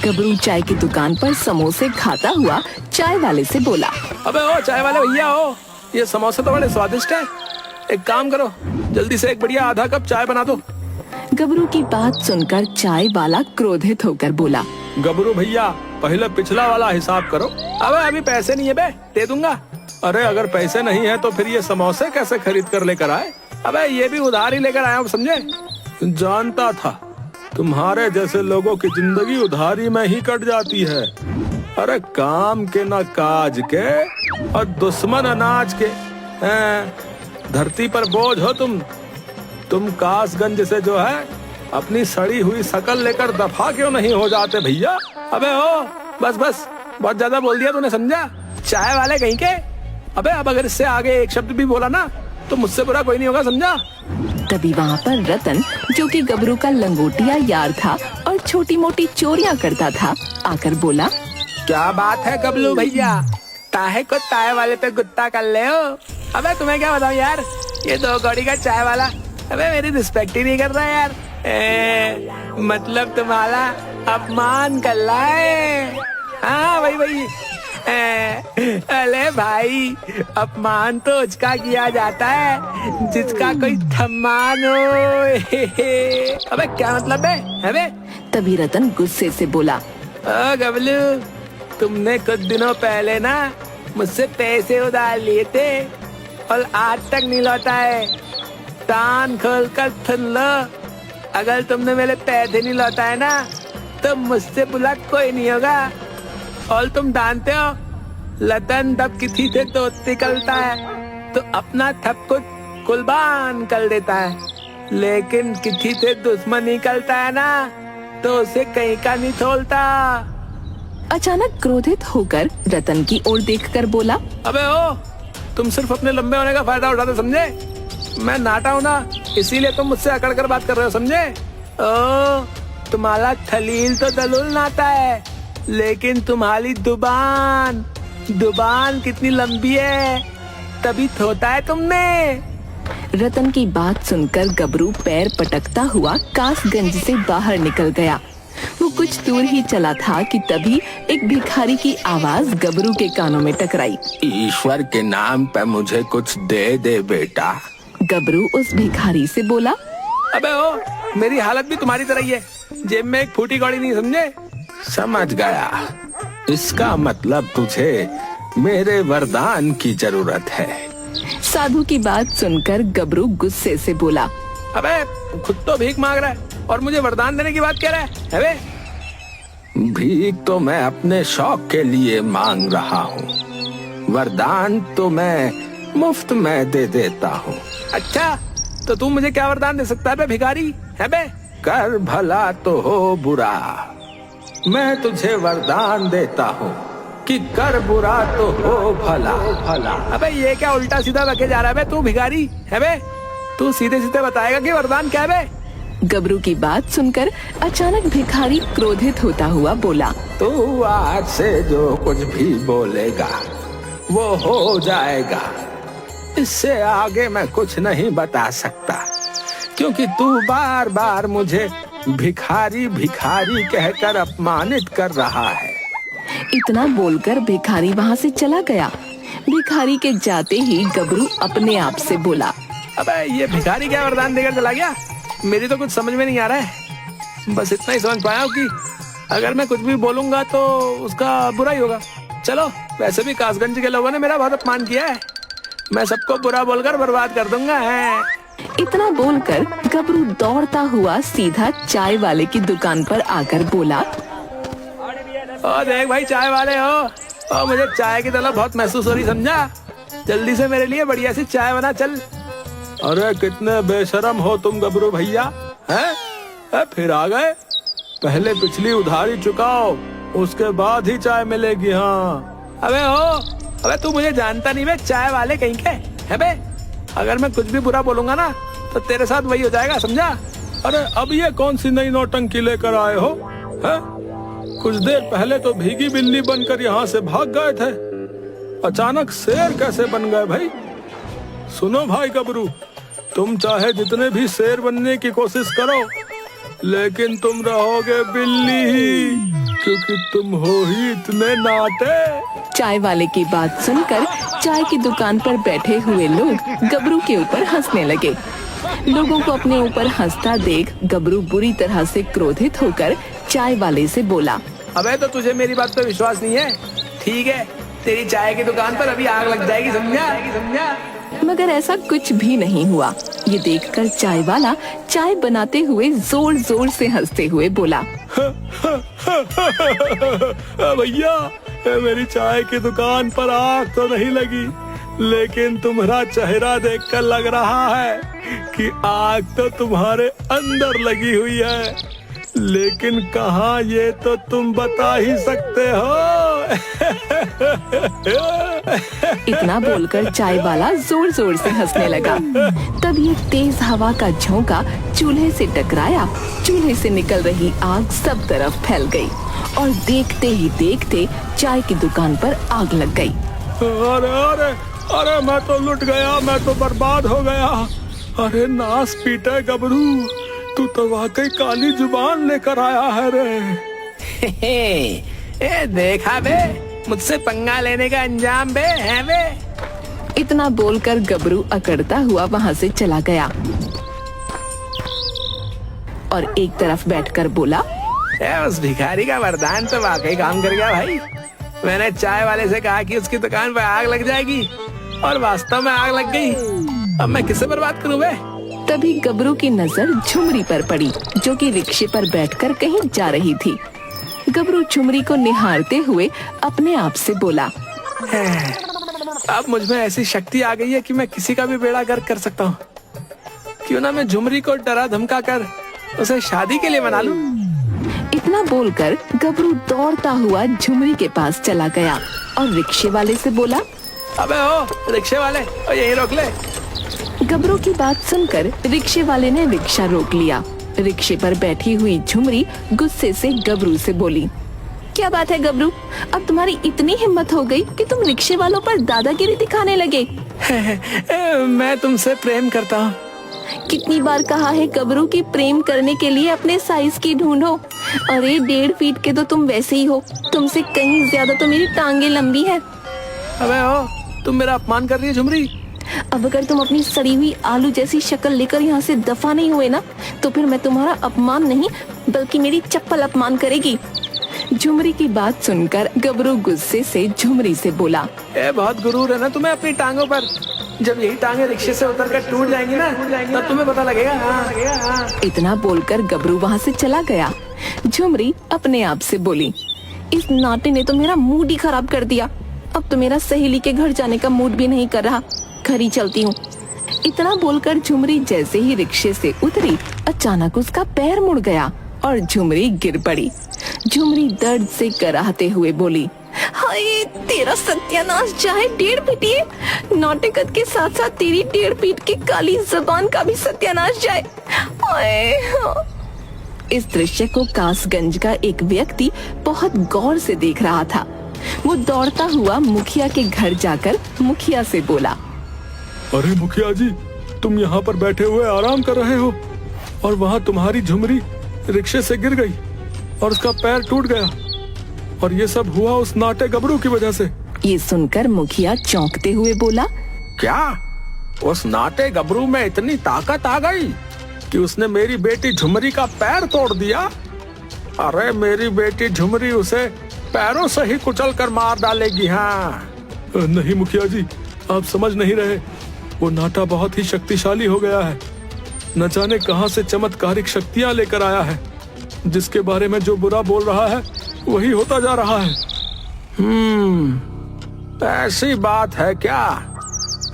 गबरू चाय की दुकान पर समोसे खाता हुआ चाय वाले से बोला, अबे ओ चाय वाले भैया ओ, ये समोसे तो बड़े स्वादिष्ट है। एक काम करो, जल्दी से एक बढ़िया आधा कप चाय बना दो। गबरू की बात सुनकर चाय वाला क्रोधित होकर बोला, गबरू भैया पहले पिछला वाला हिसाब करो। अबे अभी पैसे नहीं है बे, दे दूंगा। अरे अगर पैसे नहीं है तो फिर ये समोसे कैसे खरीद कर लेकर आए? अबे ये भी उधार ही लेकर आया हूँ, समझे? जानता था तुम्हारे जैसे लोगों की जिंदगी उधारी में ही कट जाती है। अरे काम के ना काज के और दुश्मन अनाज के। धरती पर बोझ हो तुम कासगंज से जो है अपनी सड़ी हुई शकल लेकर दफा क्यों नहीं हो जाते भैया? अबे ओ बस बहुत ज्यादा बोल दिया तूने, समझा? चाय वाले कहीं के। अबे अब अगर इससे आगे एक शब्द भी बोला ना तो मुझसे बुरा कोई नहीं होगा, समझा? तभी वहाँ पर रतन, जो कि गबरू का लंगोटिया यार था और छोटी मोटी चोरियां करता था, आकर बोला, क्या बात है गबलू भैया, ताहे को चाय वाले पे गुत्ता कर ले हो? अबे तुम्हें क्या बताऊं यार, ये 2 कौड़ी का चाय वाला अबे मेरी रिस्पेक्ट ही नहीं कर रहा यार। मतलब तुम्हारा अपमान कर रहा है। हाँ वही। अरे भाई, अपमान तो उसका किया जाता है जिसका कोई सम्मान हो। अबे क्या मतलब है बे? तभी रतन गुस्से से बोला, ओ गबलू, तुमने कुछ दिनों पहले ना मुझसे पैसे उधार लिए थे और आज तक नहीं लौटा है। कान खोल कर सुन लो, अगर तुमने मेरे पैसे नहीं लौटाए ना तो मुझसे बुरा कोई नहीं होगा। और तुम जानते हो, लतन जब किसी से दोस्त निकलता है तो अपना सब कुछ कुर्बान कर देता है, लेकिन किसी से दुश्मन निकलता है ना तो उसे कहीं का नहीं छोड़ता। अचानक क्रोधित होकर रतन की ओर देखकर बोला, अबे ओ, तुम सिर्फ अपने लंबे होने का फायदा उठाते, समझे? मैं नाटा हूँ ना, इसीलिए तुम मुझसे अकड़ कर बात कर रहे हो, समझे? ओ, तुम्हारा खलील तो दलूल नाता है, लेकिन तुम्हारी जुबान कितनी लंबी है, तभी थोता है तुमने। रतन की बात सुनकर गबरू पैर पटकता हुआ कासगंज से बाहर निकल गया। वो कुछ दूर ही चला था कि तभी एक भिखारी की आवाज गबरू के कानों में टकराई, ईश्वर के नाम पे मुझे कुछ दे दे बेटा। गबरू उस भिखारी से बोला, अबे ओ, मेरी हालत भी तुम्हारी तरह ही है, जेब में एक फूटी कौड़ी नहीं, समझे? समझ गया, इसका मतलब तुझे मेरे वरदान की जरूरत है। साधु की बात सुनकर गबरू गुस्से से बोला, अबे खुद तो भीख मांग रहा है और मुझे वरदान देने की बात कह रहा है? अबे भीख तो मैं अपने शौक के लिए मांग रहा हूँ, वरदान तो मैं मुफ्त में दे देता हूँ। अच्छा, तो तू मुझे क्या वरदान दे सकता है बे भिखारी? है बे? कर भला तो हो बुरा, मैं तुझे वरदान देता हूँ कि कर बुरा तो हो भला। अबे ये क्या उल्टा सीधा बके जा रहा है बे तू भिखारी? है बे? तू सीधे सीधे बताएगा कि वरदान क्या है बे? गबरू की बात सुनकर अचानक भिखारी क्रोधित होता हुआ बोला, तू आज से जो कुछ भी बोलेगा वो हो जाएगा, इससे आगे मैं कुछ नहीं बता सकता, क्योंकि तू बार बार मुझे भिखारी कहकर अपमानित कर रहा है। इतना बोलकर भिखारी वहाँ से चला गया। भिखारी के जाते ही गबरू अपने आप से बोला, अबे ये भिखारी क्या वरदान देकर चला गया? मेरी तो कुछ समझ में नहीं आ रहा है। बस इतना ही समझ पाया हूँ कि अगर मैं कुछ भी बोलूंगा तो उसका बुरा ही होगा। चलो, वैसे भी कासगंज के लोगों ने मेरा बहुत अपमान किया है, मैं सबको बुरा बोलकर बर्बाद कर दूंगा। है इतना बोलकर गबरू दौड़ता हुआ सीधा चाय वाले की दुकान पर आकर बोला, ओ देख भाई चाय वाले हो, और मुझे चाय की तलब बहुत महसूस हो रही, समझा? जल्दी से मेरे लिए बढ़िया सी चाय बना चल। अरे कितने बेशरम हो तुम गबरू भैया, हैं? फिर आ गए? पहले पिछली उधारी चुकाओ, उसके बाद ही चाय मिलेगी। हाँ अबे तू मुझे जानता नहीं बे, चाय वाले कहीं के है बे? अगर मैं कुछ भी बुरा बोलूंगा ना तो तेरे साथ वही हो जाएगा, समझा? अरे अब ये कौन सी नई नौटंकी लेकर आए हो? है? कुछ देर पहले तो भीगी बिल्ली बनकर यहाँ से भाग गए थे, अचानक शेर कैसे बन गए भाई? सुनो भाई गबरू, तुम चाहे जितने भी शेर बनने की कोशिश करो, लेकिन तुम रहोगे बिल्ली ही, क्योंकि तुम हो ही इतने नाटे। चाय वाले की बात सुनकर चाय की दुकान पर बैठे हुए लोग गबरू के ऊपर हंसने लगे। लोगों को अपने ऊपर हंसता देख गबरू बुरी तरह से क्रोधित होकर चाय वाले से बोला, अबे तो तुझे मेरी बात पे विश्वास नहीं है? ठीक है, तेरी चाय की दुकान पर अभी आग लग जाएगी, समझा? मगर ऐसा कुछ भी नहीं हुआ। ये देखकर चाय वाला चाय बनाते हुए जोर जोर से हंसते हुए बोला, भैया मेरी चाय की दुकान पर आग तो नहीं लगी, लेकिन तुम्हारा चेहरा देखकर लग रहा है कि आग तो तुम्हारे अंदर लगी हुई है, लेकिन कहाँ ये तो तुम बता ही सकते हो। इतना बोलकर चाय वाला जोर जोर से हंसने लगा। तभी एक तेज हवा का झोंका चूल्हे से टकराया। चूल्हे से निकल रही आग सब तरफ फैल गई और देखते ही देखते चाय की दुकान पर आग लग गई। अरे अरे अरे मैं तो लुट गया, मैं तो बर्बाद हो गया। अरे नास पीटे गबरू, तू तो वाकई काली जुबान लेकर आया है रे। ए देखा बे, मुझसे पंगा लेने का अंजाम बे है बे। इतना बोलकर गबरू अकड़ता हुआ वहाँ से चला गया और एक तरफ बैठकर बोला, उस भिखारी का वरदान तो वाकई काम कर गया भाई। मैंने चाय वाले से कहा कि उसकी दुकान पर आग लग जाएगी और वास्तव में आग लग गई। अब मैं किससे बर्बाद करूं बे? तभी गबरू की नजर झुमरी पर पड़ी, जो कि रिक्शे पर बैठकर कहीं जा रही थी। गबरू झुमरी को निहारते हुए अपने आप से बोला, अब मुझ में ऐसी शक्ति आ गई है कि मैं किसी का भी बेड़ा गर्क कर सकता हूँ। क्यों ना मैं झुमरी को डरा धमका कर उसे शादी के लिए मना लूं। इतना बोलकर गबरू दौड़ता हुआ झुमरी के पास चला गया और रिक्शे वाले से बोला, अबे ओ रिक्शे वाले, यहीं रोक ले। गबरू की बात सुनकर रिक्शे वाले ने रिक्शा रोक लिया। रिक्शे पर बैठी हुई झुमरी गुस्से से गबरू से बोली, क्या बात है गबरू, अब तुम्हारी इतनी हिम्मत हो गई कि तुम रिक्शे वालों पर दादागिरी दिखाने लगे। मैं तुमसे प्रेम करता हूँ। कितनी बार कहा है गबरू की प्रेम करने के लिए अपने साइज की ढूंढो। अरे 1.5 फीट के तो तुम वैसे ही हो, तुमसे कहीं ज्यादा तो मेरी टांगे लंबी है। अबे ओ, तुम मेरा अपमान कर रही है झुमरी। अब अगर तुम अपनी सड़ी हुई आलू जैसी शक्ल लेकर यहाँ से दफा नहीं हुए ना, तो फिर मैं तुम्हारा अपमान नहीं बल्कि मेरी चप्पल अपमान करेगी। झुमरी की बात सुनकर गबरू गुस्से से झुमरी से बोला, बहुत गुरूर है ना तुम्हें अपनी टांगों पर। जब यही टांगे रिक्शे से उतरकर टूट जाएंगी ना, तब तुम्हें पता लगेगा। हाँ। इतना बोलकर गबरू वहाँ से चला गया। झुमरी अपने आप से बोली, इस नाटे ने तो मेरा मूड ही खराब कर दिया। अब तो मेरा सहेली के घर जाने का मूड भी नहीं कर रहा, घर ही चलती हूँ। इतना बोलकर झुमरी जैसे ही रिक्शे से उतरी, अचानक उसका पैर मुड़ गया और झुमरी गिर पड़ी। झुमरी दर्द से कराहते हुए बोली, हाय तेरा सत्यानाश जाए 1.5 फीट। नाटकत के साथ साथ तेरी 1.5 फीट की काली जबान का भी सत्यानाश जाए। इस दृश्य को कासगंज का एक व्यक्ति बहुत गौर से देख रहा था। वो दौड़ता हुआ मुखिया के घर जाकर मुखिया से बोला, अरे मुखिया जी, तुम यहाँ पर बैठे हुए आराम कर रहे हो और वहाँ तुम्हारी झुमरी रिक्शे से गिर गई और उसका पैर टूट गया, और ये सब हुआ उस नाटे गबरू की वजह से। ये सुनकर मुखिया चौंकते हुए बोला, क्या उस नाटे गबरू में इतनी ताकत आ गई कि उसने मेरी बेटी झुमरी का पैर तोड़ दिया? अरे मेरी बेटी झुमरी उसे पैरों से ही कुचल कर मार डालेगी। हाँ नहीं मुखिया जी, आप समझ नहीं रहे। वो नाटा बहुत ही शक्तिशाली हो गया है। न जाने कहां से चमत्कारिक शक्तियां लेकर आया है। जिसके बारे में जो बुरा बोल रहा है वही होता जा रहा है। ऐसी बात है क्या?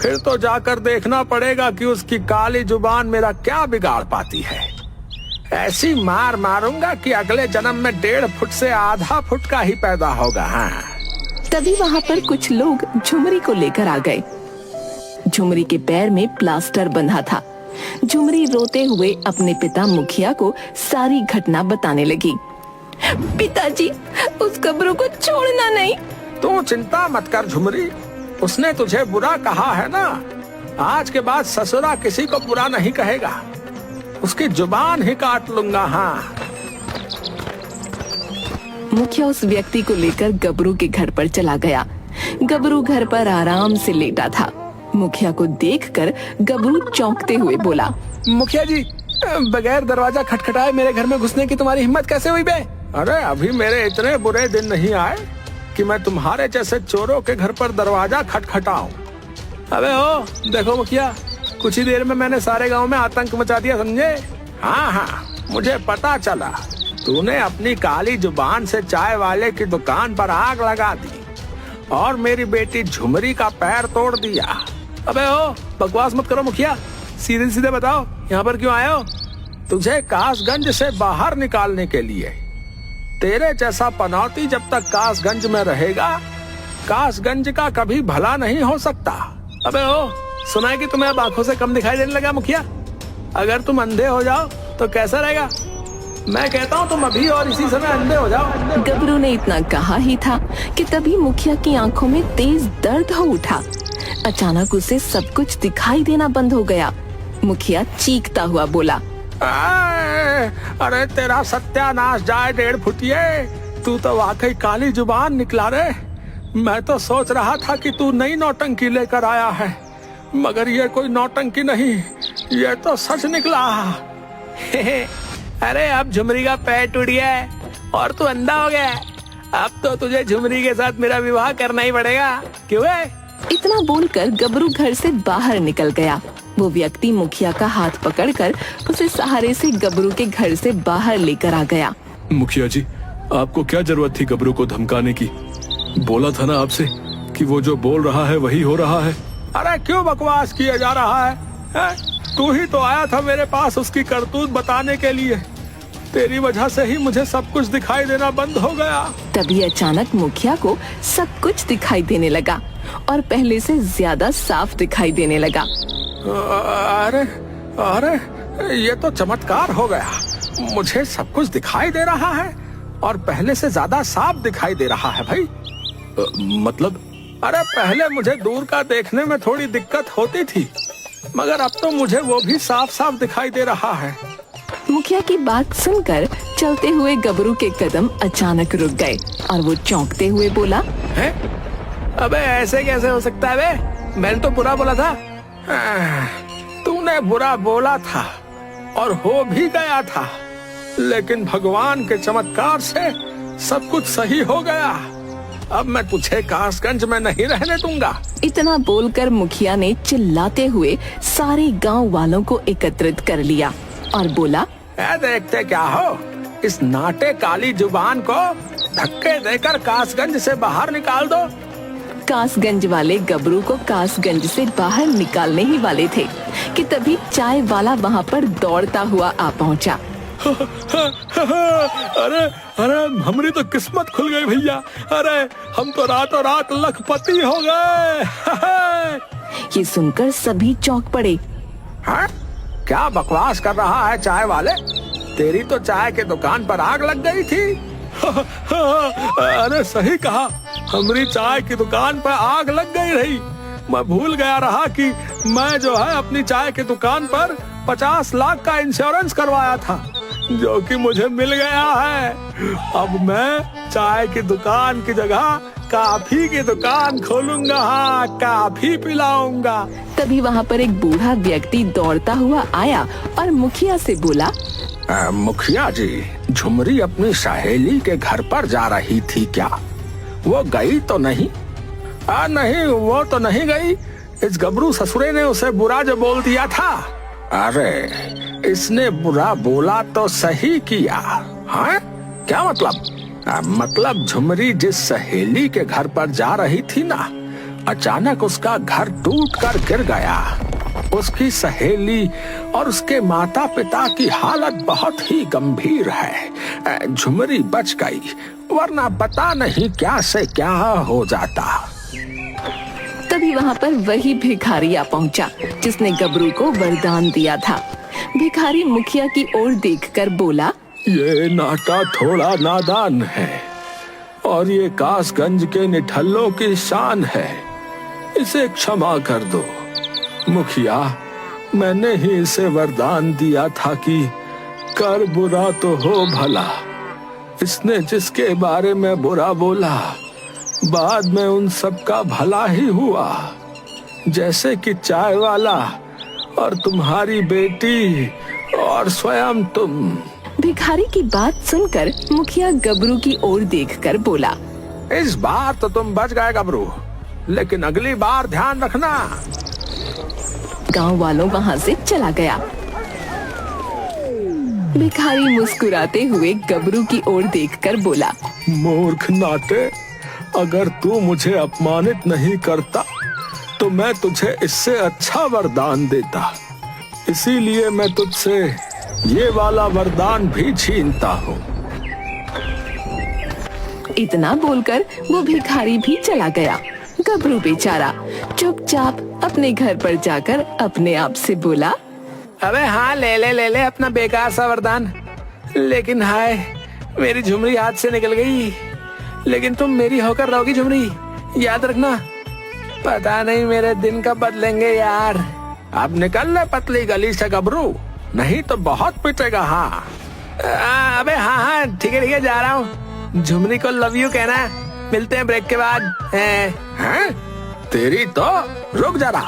फिर तो जाकर देखना पड़ेगा कि उसकी काली जुबान मेरा क्या बिगाड़ पाती है। ऐसी मार मारूंगा कि अगले जन्म में 1.5 फुट से आधा फुट का ही पैदा होगा। हाँ। तभी वहाँ पर कुछ लोग झुमरी को लेकर आ गए। झुमरी के पैर में प्लास्टर बंधा था। झुमरी रोते हुए अपने पिता मुखिया को सारी घटना बताने लगी। पिताजी, उस गबरू को छोड़ना नहीं। तू चिंता मत कर झुमरी, उसने तुझे बुरा कहा है ना। आज के बाद ससुरा किसी को बुरा नहीं कहेगा, उसकी जुबान ही काट लूंगा। हाँ। मुखिया उस व्यक्ति को लेकर गबरू के घर पर चला गया। गबरू घर पर आराम से लेटा था। मुखिया को देखकर गबरू चौंकते हुए बोला, मुखिया जी, बगैर दरवाजा खटखटाए मेरे घर में घुसने की तुम्हारी हिम्मत कैसे हुई बे? अरे अभी मेरे इतने बुरे दिन नहीं आए कि मैं तुम्हारे जैसे चोरों के घर पर दरवाजा खटखटाऊं। अबे ओ देखो मुखिया, कुछ ही देर में मैंने सारे गांव में आतंक मचा दिया, समझे? हाँ, मुझे पता चला। तूने अपनी काली जुबान से चाय वाले की दुकान पर आग लगा दी और मेरी बेटी झुमरी का पैर तोड़ दिया। अबे ओ बकवास मत करो मुखिया, सीधे सीधे बताओ यहाँ पर क्यों आए हो? तुझे कासगंज से बाहर निकालने के लिए। तेरे जैसा पनौती जब तक कासगंज में रहेगा, कासगंज का कभी भला नहीं हो सकता। अबे ओ, सुना है कि तुम्हें अब आंखों से कम दिखाई देने लगा मुखिया? अगर तुम अंधे हो जाओ तो कैसा रहेगा? मैं कहता हूँ तुम अभी और इसी समय अंधे हो जाओ। गबरू ने इतना कहा ही था कि तभी मुखिया की आंखों में तेज दर्द हो उठा। अचानक उसे सब कुछ दिखाई देना बंद हो गया। मुखिया चीखता हुआ बोला, अरे तेरा सत्यानाश जाए 1.5 फुटिये, तू तो वाकई काली जुबान निकला रे। मैं तो सोच रहा था कि तू नई नौटंकी लेकर आया है, मगर ये कोई नौटंकी नहीं, ये तो सच निकला। अरे अब झुमरी का पैर टूट गया है और तू अंधा हो गया है। अब तो तुझे झुमरी के साथ मेरा विवाह करना ही पड़ेगा, क्यों है? इतना बोलकर गबरू घर से बाहर निकल गया। वो व्यक्ति मुखिया का हाथ पकड़कर उसे सहारे से गबरू के घर से बाहर लेकर आ गया। मुखिया जी, आपको क्या जरूरत थी गबरू को धमकाने की? बोला था ना आपसे कि वो जो बोल रहा है वही हो रहा है। अरे क्यों बकवास किया जा रहा है? तू ही तो आया था मेरे पास उसकी करतूत बताने के लिए। तेरी वजह से ही मुझे सब कुछ दिखाई देना बंद हो गया। तभी अचानक मुखिया को सब कुछ दिखाई देने लगा और पहले से ज्यादा साफ दिखाई देने लगा। अरे अरे ये तो चमत्कार हो गया। मुझे सब कुछ दिखाई दे रहा है और पहले से ज्यादा साफ दिखाई दे रहा है भाई। मतलब? अरे पहले मुझे दूर का देखने में थोड़ी दिक्कत होती थी, मगर अब तो मुझे वो भी साफ साफ दिखाई दे रहा है। मुखिया की बात सुनकर चलते हुए गबरू के कदम अचानक रुक गए और वो चौंकते हुए बोला, है? अबे ऐसे कैसे हो सकता है बे? मैंने तो बुरा बोला था। तूने बुरा बोला था और हो भी गया था, लेकिन भगवान के चमत्कार से सब कुछ सही हो गया। अब मैं तुझे कासगंज में नहीं रहने दूंगा। इतना बोलकर मुखिया ने चिल्लाते हुए सारे गांव वालों को एकत्रित कर लिया और बोला, देखते क्या हो, इस नाटे काली जुबान को धक्के देकर कासगंज से बाहर निकाल दो। कासगंज वाले गबरू को कासगंज से बाहर निकालने ही वाले थे कि तभी चाय वाला वहाँ पर दौड़ता हुआ आ पहुँचा। अरे अरे हमारी तो किस्मत खुल गई भैया। अरे हम तो रातों रात लखपति हो गए। ये सुनकर सभी चौंक पड़े। हाँ? क्या बकवास कर रहा है चाय वाले? तेरी तो चाय के दुकान पर आग लग गई थी। अरे सही कहा, हमारी चाय की दुकान पर आग लग गई रही। मैं भूल गया रहा कि मैं जो है अपनी चाय की दुकान पर 50 लाख का इंश्योरेंस करवाया था, जो कि मुझे मिल गया है। अब मैं चाय की दुकान की जगह काफी की दुकान खोलूंगा। हाँ, काफी पिलाऊंगा। तभी वहाँ पर एक बूढ़ा व्यक्ति दौड़ता हुआ आया और मुखिया से बोला, मुखिया जी, झुमरी अपनी सहेली के घर पर जा रही थी क्या? वो गई तो नहीं? नहीं, वो तो नहीं गई। इस गबरू ससुरे ने उसे बुरा जो बोल दिया था। अरे इसने बुरा बोला तो सही किया। हाँ, क्या मतलब? मतलब झुमरी जिस सहेली के घर पर जा रही थी ना, अचानक उसका घर टूटकर गिर गया। उसकी सहेली और उसके माता पिता की हालत बहुत ही गंभीर है। झुमरी बच गई, वरना पता नहीं क्या से क्या हो जाता। तभी वहाँ पर वही भिखारी आ पहुँचा जिसने गबरू को वरदान दिया था। भिखारी मुखिया की ओर देखकर बोला, ये नाटा थोड़ा नादान है और ये कासगंज के निठल्लों की शान है, इसे क्षमा कर दो। मुखिया, मैंने ही इसे वरदान दिया था कि कर बुरा तो हो भला, इसने जिसके बारे में बुरा बोला, बाद में उन सब का भला ही हुआ, जैसे कि चाय वाला और तुम्हारी बेटी और स्वयं तुम। भिखारी की बात सुनकर मुखिया गबरू की ओर देखकर बोला, इस बार तो तुम बच गए गबरू, लेकिन अगली बार ध्यान रखना। गांव वालों वहां से चला गया। भिखारी मुस्कुराते हुए गबरू की ओर देखकर बोला, मूर्ख नाटे, अगर तू मुझे अपमानित नहीं करता तो मैं तुझे इससे अच्छा वरदान देता, इसीलिए मैं तुझसे ये वाला वरदान भी छीनता हूँ। इतना बोलकर वो भिखारी भी चला गया। गबरू बेचारा चुपचाप अपने घर पर जाकर अपने आप से बोला, अबे हाँ, ले ले अपना बेकार सा वरदान। लेकिन हाय, मेरी झुमरी हाथ से निकल गई। लेकिन तुम मेरी होकर रहोगी झुमरी, याद रखना। पता नहीं मेरे दिन कब बदलेंगे यार। अब निकल ले पतली गली से गबरू, नहीं तो बहुत पिटेगा। हाँ अबे हाँ, ठीक है जा रहा हूँ। झुमरी को लव यू कहना। मिलते हैं ब्रेक के बाद। हैं? तेरी तो रुक जरा।